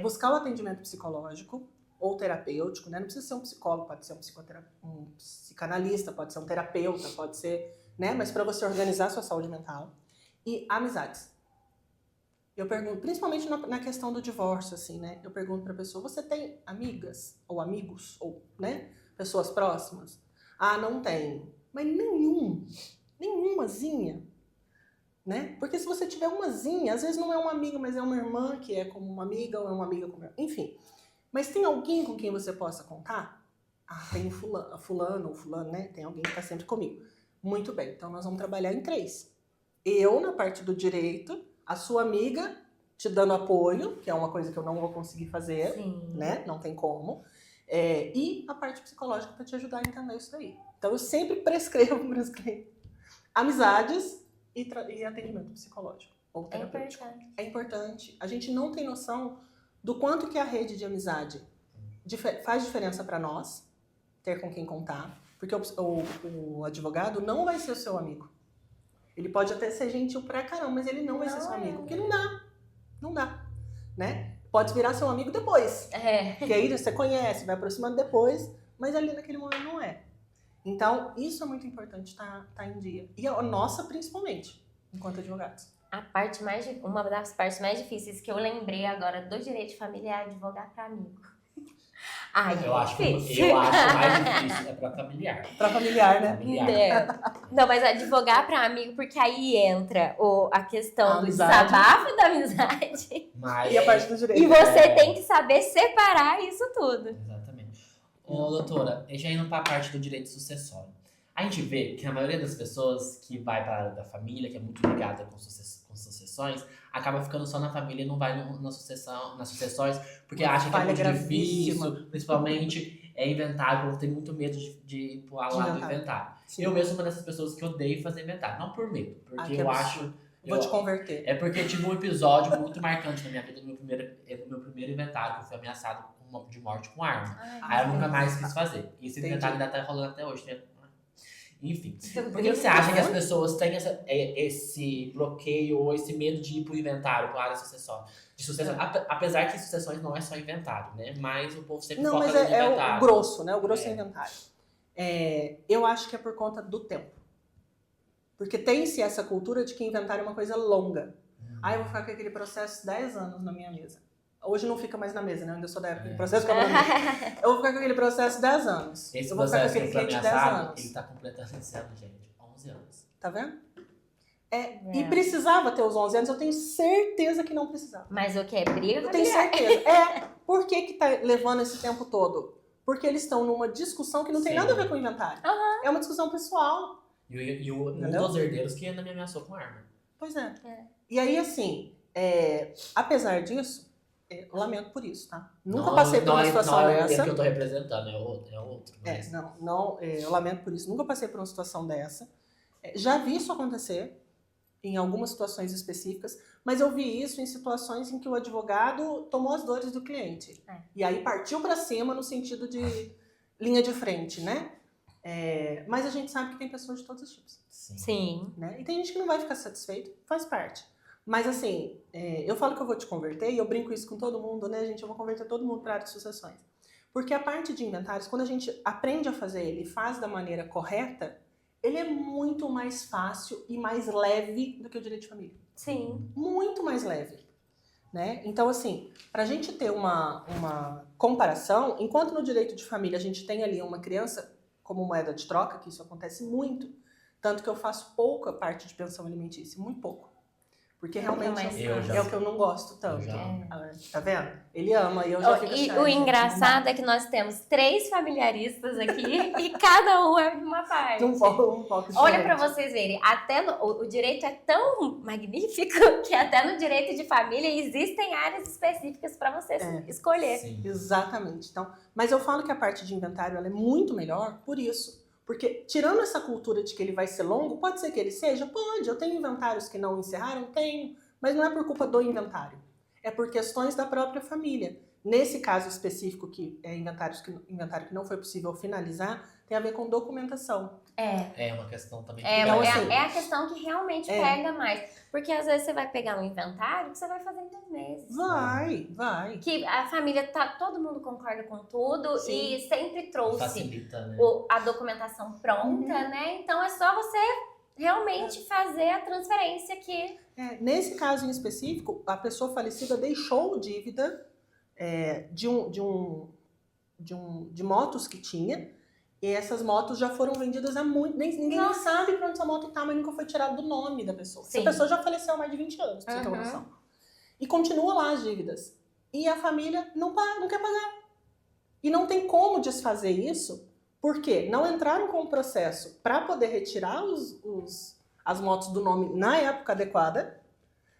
Buscar o atendimento psicológico ou terapêutico, né? Não precisa ser um psicólogo, pode ser um psicanalista, pode ser um terapeuta, pode ser, né? Mas para você organizar a sua saúde mental. E amizades. Eu pergunto, principalmente na questão do divórcio, assim, né? Eu pergunto pra pessoa, você tem amigas ou amigos, ou, né? Pessoas próximas? Ah, não tenho. Mas nenhumazinha, né? Porque se você tiver umazinha, às vezes não é uma amiga, mas é uma irmã que é como uma amiga, ou é uma amiga como... Enfim. Mas tem alguém com quem você possa contar? Ah, tem o fulano ou fulano, né? Tem alguém que tá sempre comigo. Muito bem, então nós vamos trabalhar em 3. Eu, na parte do direito, a sua amiga te dando apoio, que é uma coisa que eu não vou conseguir fazer, Sim. né? Não tem como. E a parte psicológica para te ajudar a entender isso daí. Então, eu sempre prescrevo para os clientes amizades e atendimento psicológico ou É terapêutico. importante. É importante. A gente não tem noção do quanto que a rede de amizade faz diferença para nós, ter com quem contar, porque o advogado não vai ser o seu amigo. Ele pode até ser gentil pra caramba, mas ele não vai ser seu amigo, porque não dá, né? Pode virar seu amigo depois, que aí você conhece, vai aproximando depois, mas ali naquele momento não é. Então, isso é muito importante tá em dia. E a nossa, principalmente, enquanto advogados. Uma das partes mais difíceis que eu lembrei agora do direito familiar é advogar para amigo. Ai, Eu acho que difícil. mais difícil é para familiar. Pra familiar, né? Não, mas advogar para amigo, porque aí entra a questão A do amizade. desabafo da amizade. Mas, E a parte do direito. E você tem que saber separar isso tudo. Exatamente. Ô, doutora, já indo para a parte do direito sucessório. A gente vê que a maioria das pessoas que vai para a área da família, que é muito ligada com sucessões, acaba ficando só na família e não vai nas sucessões, porque Uma acha que é falha muito gravíssima. difícil, principalmente inventário, o povo tem muito medo de ir pro lado do inventário. inventário. Sim. Eu mesmo sou uma dessas pessoas que odeio fazer inventário, não por medo, porque que eu absurdo. acho... Vou te converter. É porque eu tive um episódio muito marcante na minha vida, no meu primeiro inventário, que eu fui ameaçado de morte com arma. Aí eu nunca mais quis fazer. E esse Entendi. inventário ainda tá rolando até hoje, né? Enfim. Por Por que você acha que as pessoas têm esse bloqueio ou esse medo de ir pro inventário, pra área sucessória? De sucessão, apesar que sucessões não é só inventário, né? Mas o povo sempre Não, foca mas no é inventário. o grosso, né? O grosso é É. inventário. Eu acho que é por conta do tempo. Porque tem-se essa cultura de que inventário é uma coisa longa. Ah, eu vou ficar com aquele processo 10 anos na minha mesa. Hoje não fica mais na mesa, né? Eu ainda sou da época do processo que eu Eu vou ficar com aquele processo 10 anos. Esse eu vou ficar com processo que aquele foi cliente 10 ameaçado, anos. ele tá completando esse ano, gente. 11 anos. Tá vendo? E precisava ter os 11 anos, eu tenho certeza que não precisava. Mas o que é briga? Eu tenho certeza. Por que tá levando esse tempo todo? Porque eles estão numa discussão que não tem Sim. nada a ver com o inventário. É uma discussão pessoal. Um Entendeu? dos herdeiros que ainda me ameaçou com arma. Pois é. É. E aí, assim, apesar disso, eu lamento por isso, tá? Nunca Não, passei por uma situação não é o herdeiro dessa. que eu tô representando, é outro. Mas... Eu lamento por isso. Nunca passei por uma situação dessa. Já vi isso acontecer em algumas situações específicas, mas eu vi isso em situações em que o advogado tomou as dores do cliente. E aí partiu para cima no sentido de linha de frente, né? Mas a gente sabe que tem pessoas de todos os tipos. Sim. Né? E tem gente que não vai ficar satisfeito, faz parte. Mas assim, eu falo que eu vou te converter, e eu brinco isso com todo mundo, né, gente? Eu vou converter todo mundo para a área de sucessões. Porque a parte de inventários, quando a gente aprende a fazer ele e faz da maneira correta, ele é muito mais fácil e mais leve do que o direito de família. Sim. Muito mais leve. Né? Então, assim, para a gente ter uma comparação, enquanto no direito de família a gente tem ali uma criança como moeda de troca, que isso acontece muito, tanto que eu faço pouca parte de pensão alimentícia, muito pouco. Porque realmente é o que eu não gosto tanto. Tá vendo? Ele ama e eu já fico E o engraçado é que nós temos 3 familiaristas aqui e cada um é de uma parte. Um pouco Olha pra vocês verem, até o direito é tão magnífico que até no direito de família existem áreas específicas para você escolher. Sim. Exatamente. Então, mas eu falo que a parte de inventário ela é muito melhor por isso. Porque, tirando essa cultura de que ele vai ser longo, pode ser que ele seja? Pode. Eu tenho inventários que não encerraram? Tenho. Mas não é por culpa do inventário. É por questões da própria família. Nesse caso específico, que é inventário que não foi possível finalizar, tem a ver com documentação. É uma questão também. Então, assim, É a questão que realmente pega mais. Porque às vezes você vai pegar um inventário que você vai fazer em 2 meses. Vai. Que a família, todo mundo concorda com tudo. Sim. E sempre trouxe Facilita, né? a documentação pronta, né? Então é só você realmente fazer a transferência aqui. Nesse caso em específico, a pessoa falecida deixou dívida de motos que tinha. E essas motos já foram vendidas há muito. Ninguém nem sabe pra onde essa moto tá, mas nunca foi tirado do nome da pessoa. Sim. Essa pessoa já faleceu há mais de 20 anos, pra você ter uma noção. E continua lá as dívidas. E a família não quer pagar. E não tem como desfazer isso, porque não entraram com o processo para poder retirar as motos do nome na época adequada.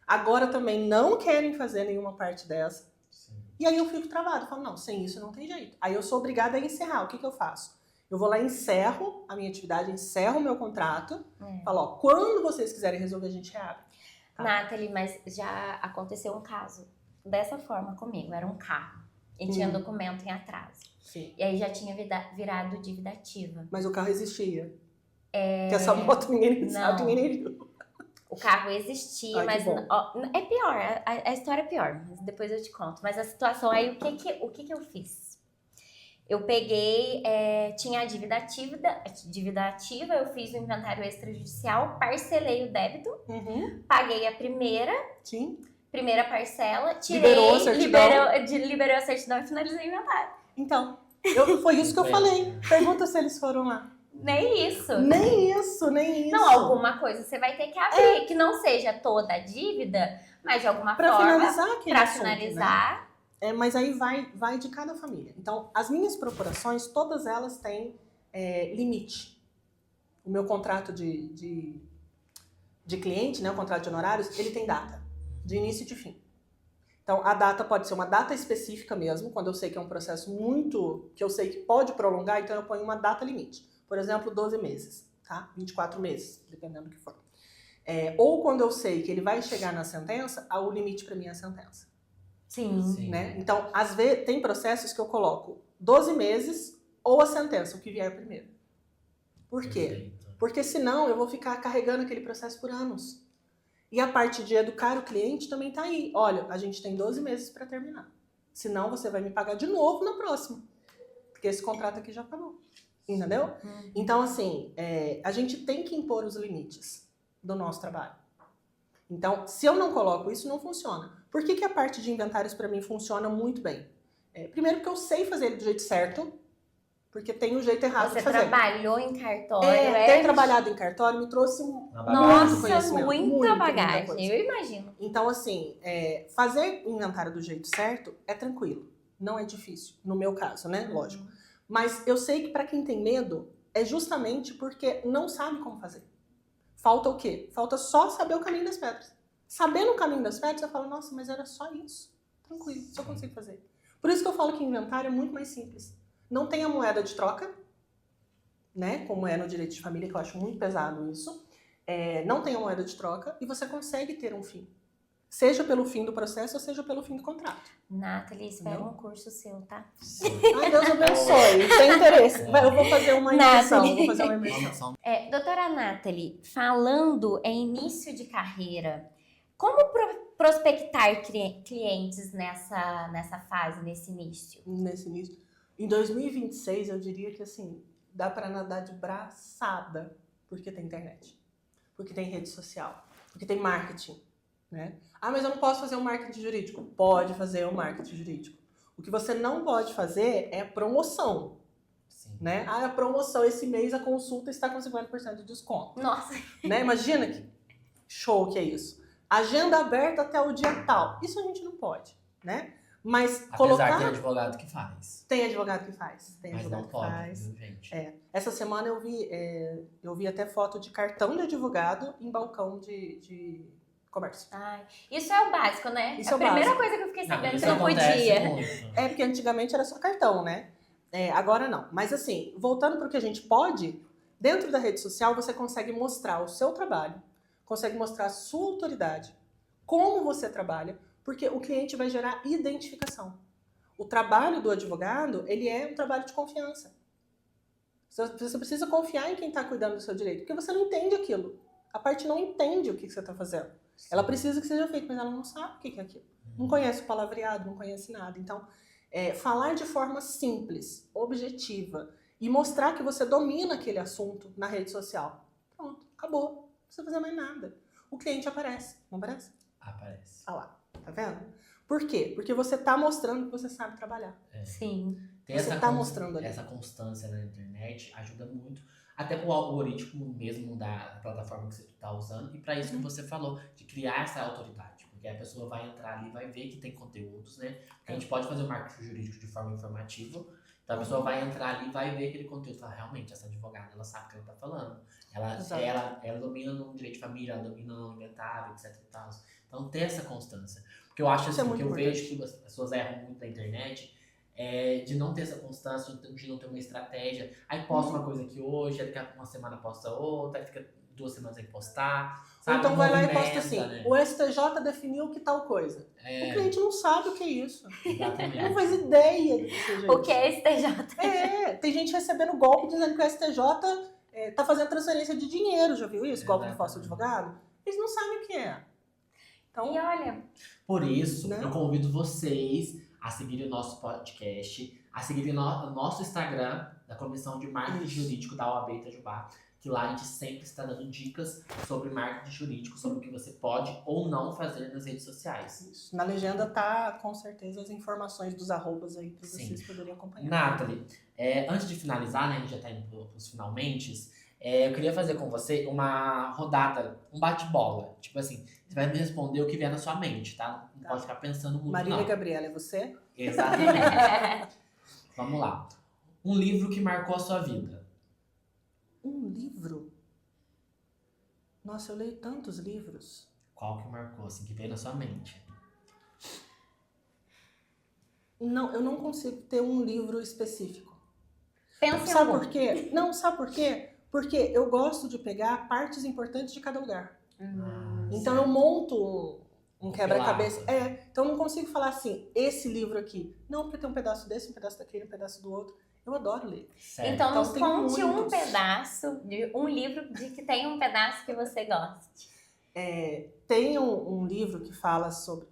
Agora também não querem fazer nenhuma parte dessa. Sim. E aí eu fico travado. Falo, não, sem isso não tem jeito. Aí eu sou obrigada a encerrar. O que eu faço? Eu vou lá, encerro a minha atividade, encerro o meu contrato. Falo, ó, quando vocês quiserem resolver, a gente reabre. Tá? Nathalie, mas já aconteceu um caso dessa forma comigo. Era um carro e tinha documento em atraso. Sim. E aí já tinha virado dívida ativa. Mas o carro existia. Que essa moto ninguém sabe, ninguém nem viu. O carro existia, Ai, mas que bom. é pior, a história é pior, mas depois eu te conto. Mas a situação aí, o que eu fiz? Eu peguei, tinha a dívida ativa, eu fiz o inventário extrajudicial, parcelei o débito, paguei a primeira parcela, tirei, Liberou a certidão. liberou a certidão e finalizei o inventário. Então, foi isso que eu falei. Pergunta se eles foram lá. Nem isso. Nem isso. Não, alguma coisa você vai ter que abrir, que não seja toda a dívida, mas de alguma Pra forma, finalizar aquele pra assunto, finalizar. né? Mas aí vai de cada família. Então, as minhas procurações, todas elas têm limite. O meu contrato de cliente, né, o contrato de honorários, ele tem data, de início e de fim. Então, a data pode ser uma data específica mesmo, quando eu sei que é um processo que eu sei que pode prolongar, então eu ponho uma data limite. Por exemplo, 12 meses, tá? 24 meses, dependendo do que for. Ou quando eu sei que ele vai chegar na sentença, o limite para mim é a sentença. Sim. Né? Então, às vezes, tem processos que eu coloco 12 meses ou a sentença, o que vier primeiro. Por quê? Perfeito. Porque senão eu vou ficar carregando aquele processo por anos. E a parte de educar o cliente também tá aí. Olha, a gente tem 12 meses para terminar. Senão você vai me pagar de novo na próxima. Porque esse contrato aqui já acabou. Entendeu? Então, assim, a gente tem que impor os limites do nosso trabalho. Então, se eu não coloco isso, não funciona. Por que a parte de inventários para mim funciona muito bem? Primeiro porque eu sei fazer ele do jeito certo, porque tem um jeito errado de fazer. Você trabalhou em cartório. Ter trabalhado em cartório me trouxe muito Nossa, conhecimento. muita bagagem, coisa. eu imagino. Então, assim, fazer o inventário do jeito certo é tranquilo. Não é difícil, no meu caso, né? Lógico. Mas eu sei que para quem tem medo, é justamente porque não sabe como fazer. Falta o quê? Falta só saber o caminho das pedras. Sabendo o caminho das pedras, você fala, nossa, mas era só isso. Tranquilo, isso eu consigo fazer. Por isso que eu falo que inventário é muito mais simples. Não tem a moeda de troca, né? Como é no direito de família, que eu acho muito pesado isso. Não tem a moeda de troca e você consegue ter um fim. Seja pelo fim do processo ou seja pelo fim do contrato. Nathalie, espera Não? um curso seu, tá? Sim. Ai, Deus abençoe. Tem interesse. Eu vou fazer uma imersão. Vou fazer uma imersão. Doutora Nathalie, falando em início de carreira, como prospectar clientes nessa fase, nesse início? Nesse início. Em 2026, eu diria que assim, dá para nadar de braçada, porque tem internet, porque tem rede social, porque tem marketing, né? Ah, mas eu não posso fazer um marketing jurídico. Pode fazer um marketing jurídico. O que você não pode fazer é promoção, Sim. né? Ah, a promoção, esse mês a consulta está com 50% de desconto. Nossa, Né? Imagina que show que é isso. Agenda aberta até o dia tal. Isso a gente não pode, né? Mas Apesar colocar... que tem advogado que faz. Tem advogado que faz. Tem Mas advogado não que pode, faz. viu, gente? Essa semana eu vi até foto de cartão de advogado em balcão de comércio. ai, isso é o básico, né? Isso a é o primeira básico. coisa que eu fiquei sabendo isso que não acontece podia. muito. Porque antigamente era só cartão, né? Agora não. Mas assim, voltando para o que a gente pode, dentro da rede social você consegue mostrar o seu trabalho, consegue mostrar a sua autoridade, como você trabalha, porque o cliente vai gerar identificação. O trabalho do advogado, ele é um trabalho de confiança. Você precisa confiar em quem está cuidando do seu direito, porque você não entende aquilo. A parte não entende o que você está fazendo. Ela precisa que seja feito, mas ela não sabe o que é aquilo. Não conhece o palavreado, não conhece nada. Então, falar de forma simples, objetiva, e mostrar que você domina aquele assunto na rede social. Pronto, acabou. Não precisa fazer mais nada. O cliente aparece, não aparece? Aparece. Olha lá, tá vendo? Por quê? Porque você tá mostrando que você sabe trabalhar. Sim. Tem Você tá mostrando ali. essa constância na internet ajuda muito, até pro algoritmo mesmo da plataforma que você tá usando, e para isso que você falou, de criar essa autoridade. Porque a pessoa vai entrar ali e vai ver que tem conteúdos, né? Porque a gente pode fazer o marketing jurídico de forma informativa, então a pessoa vai entrar ali e vai ver aquele conteúdo e falar, realmente, essa advogada, ela sabe o que ela tá falando. Exato. Ela domina no direito de família, ela domina no inventário, etc e tal. Então ter essa constância. Porque eu acho Isso é assim, muito que eu importante. vejo que as pessoas erram muito na internet, de não ter essa constância, de não ter uma estratégia. Aí posta uma coisa aqui hoje, aí daqui a uma semana posta outra, aí fica 2 semanas sem postar. Ou Sabe? então vai lá e Movimenta, posta assim, né? o STJ definiu que tal coisa. O cliente não sabe o que é isso. Exatamente. Não faz ideia do que seja O que é STJ? Tem gente recebendo golpe dizendo que o STJ tá fazendo transferência de dinheiro, já viu isso? Golpe do falso advogado. Eles não sabem o que é. Então, E olha, Por isso, Né? eu convido vocês a seguirem o nosso podcast, a seguirem o nosso Instagram, da Comissão de Marketing Isso. Jurídico da OAB Itajubá, que lá a gente sempre está dando dicas sobre marketing jurídico, sobre o que você pode ou não fazer nas redes sociais. isso. Na legenda tá, com certeza, as informações dos arrobas aí que Sim. vocês poderiam acompanhar. Nathalie, antes de finalizar, né, a gente já está indo para os finalmente, eu queria fazer com você uma rodada, um bate-bola. Tipo assim, você vai me responder o que vier na sua mente, tá? Não Tá. pode ficar pensando muito, Marília não. Gabriela, é você? Exatamente. Vamos lá. Um livro que marcou a sua vida. Um livro? Nossa, eu leio tantos livros. Qual que marcou, assim, que veio na sua mente? Não, eu não consigo ter um livro específico. pensa em Sabe algum. por quê? Não, sabe por quê? Porque eu gosto de pegar partes importantes de cada lugar. Então eu monto um quebra-cabeça. Então eu não consigo falar assim, esse livro aqui. Não, porque tem um pedaço desse, um pedaço daquele, um pedaço do outro. Eu adoro ler. Certo. Então nos tem conte um muitos. pedaço de um livro de que tem um pedaço que você goste. Tem um livro que fala sobre...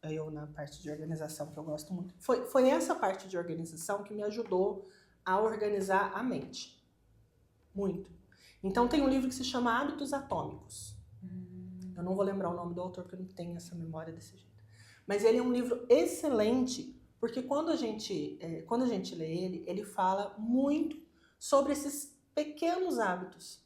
Eu na parte de organização, que eu gosto muito. Foi essa parte de organização que me ajudou a organizar a mente. Muito. Então tem um livro que se chama Hábitos Atômicos. Eu não vou lembrar o nome do autor, porque eu não tenho essa memória desse jeito. Mas ele é um livro excelente, porque quando a gente lê ele fala muito sobre esses pequenos hábitos,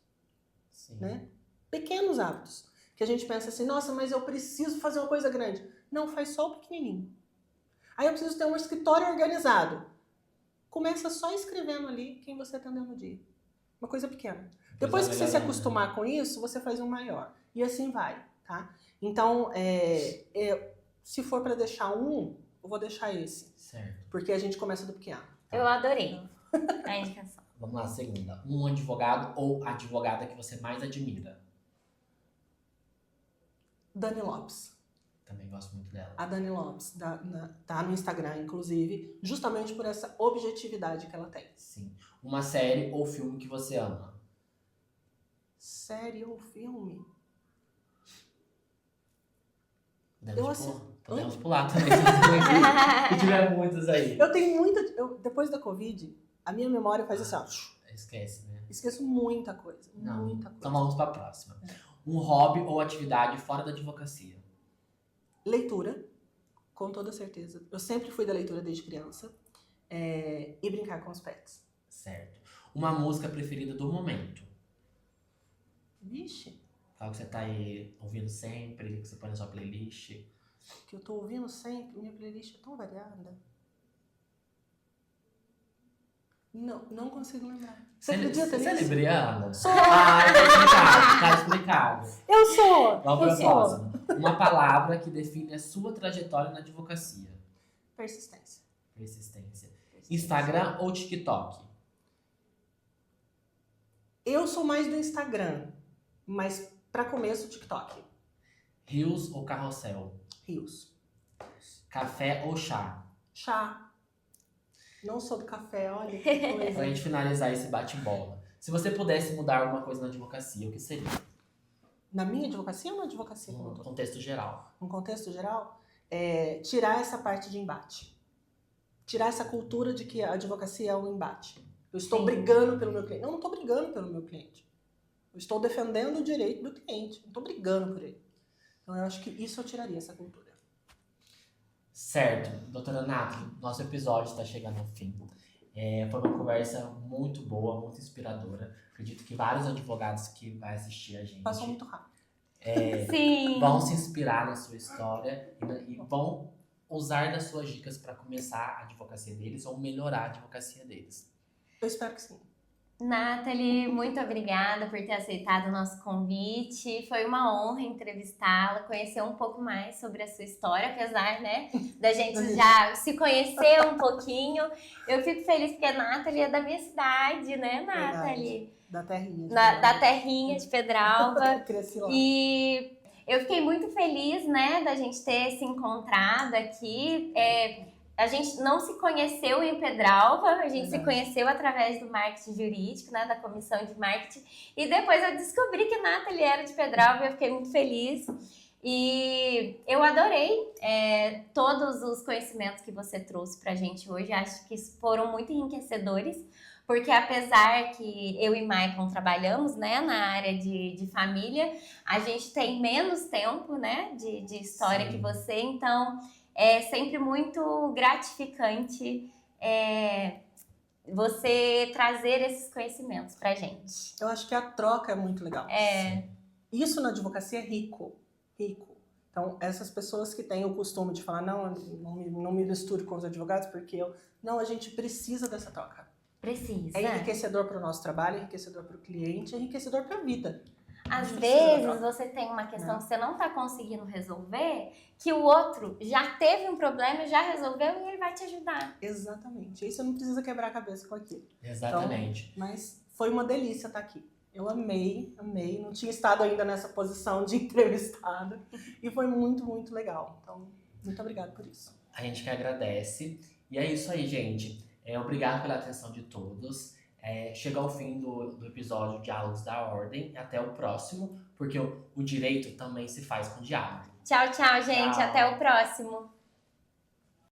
Sim. né? Pequenos hábitos. Que a gente pensa assim, nossa, mas eu preciso fazer uma coisa grande. Não, faz só o pequenininho. Aí eu preciso ter um escritório organizado. Começa só escrevendo ali quem você atendeu no dia. Uma coisa pequena. Depois que você se melhorando, acostumar com isso, você faz um maior. E assim vai, tá? Então, se for para deixar um, eu vou deixar esse. Certo. Porque a gente começa do pequeno. Eu adorei a indicação. Vamos lá, segunda. Um advogado ou advogada que você mais admira. Dani Lopes. Também gosto muito dela. A Dani Lopes, tá no Instagram, inclusive, justamente por essa objetividade que ela tem. Sim. Uma série ou filme que você ama. Série ou filme? Podemos pular também, se tiver muitos aí. Eu tenho muita... depois da Covid, a minha memória faz assim, ó. Esquece, né? Esqueço muita coisa. Não. Muita coisa. Então vamos para a próxima. Um hobby ou atividade fora da advocacia. Leitura, com toda certeza. Eu sempre fui da leitura desde criança. E brincar com os pets. Certo. Uma música preferida do momento. Vixe, Qual que você tá aí ouvindo sempre, que você põe na sua playlist. que eu tô ouvindo sempre. Minha playlist é tão variada. Não consigo lembrar. Você acredita Você é nisso? libriana? Sou! Tá explicado. Eu sou! Vamos para Eu a sou! próxima. Uma palavra que define a sua trajetória na advocacia. Persistência. Persistência. Instagram ou TikTok? Eu sou mais do Instagram, mas pra começo, TikTok. Reels ou carrossel? Rios. Café ou chá? Chá. Não sou do café, olha que Pra coisa. gente finalizar esse bate-bola. Se você pudesse mudar alguma coisa na advocacia, o que seria? Na minha advocacia ou na advocacia como um No todo? contexto geral. No contexto geral, tirar essa parte de embate. Tirar essa cultura de que a advocacia é um embate. Eu estou Sim. brigando pelo meu cliente. Não estou brigando pelo meu cliente. Eu estou defendendo o direito do cliente. Não estou brigando por ele. Então, eu acho que isso eu tiraria, essa cultura. Certo, doutora Nathalie, nosso episódio está chegando ao fim. Foi uma conversa muito boa, muito inspiradora. Acredito que vários advogados que vai assistir a gente Passou muito rápido. Sim. vão se inspirar na sua história e vão usar das suas dicas para começar a advocacia deles ou melhorar a advocacia deles. Eu espero que sim. Nathalie, muito obrigada por ter aceitado o nosso convite. Foi uma honra entrevistá-la, conhecer um pouco mais sobre a sua história, apesar, né, da gente já se conhecer um pouquinho. Eu fico feliz porque a Nathalie é da minha cidade, né, Nathalie? Da terrinha. Da terrinha de Pedralba. Cresci lá. E eu fiquei muito feliz, né, da gente ter se encontrado aqui. A gente não se conheceu em Pedralba, a gente se conheceu através do marketing jurídico, né, da comissão de marketing. E depois eu descobri que Nathalie era de Pedralba e eu fiquei muito feliz. E eu adorei todos os conhecimentos que você trouxe pra gente hoje. Acho que foram muito enriquecedores. Porque apesar que eu e Maicon trabalhamos, né, na área de família, a gente tem menos tempo, né, de história Sim. que você, então é sempre muito gratificante você trazer esses conhecimentos pra gente. Eu acho que a troca é muito legal. Isso na advocacia é rico. Rico. Então, essas pessoas que têm o costume de falar, não me misture com os advogados, porque a gente precisa dessa troca. Precisa. É enriquecedor para o nosso trabalho, é enriquecedor para o cliente, é enriquecedor para a vida. Às Precisa vezes da troca. você tem uma questão que você não está conseguindo resolver, que o outro já teve um problema, já resolveu e ele vai te ajudar. Exatamente. Aí você não precisa quebrar a cabeça com aquilo. Exatamente. Mas foi uma delícia estar aqui. Eu amei. Não tinha estado ainda nessa posição de entrevistada. E foi muito, muito legal. Então, muito obrigada por isso. A gente que agradece. E é isso aí, gente. Obrigado pela atenção de todos. Chega ao fim do episódio Diálogos da Ordem. Até o próximo, porque o direito também se faz com diálogo. Tchau, tchau, gente. Tchau. Até o próximo.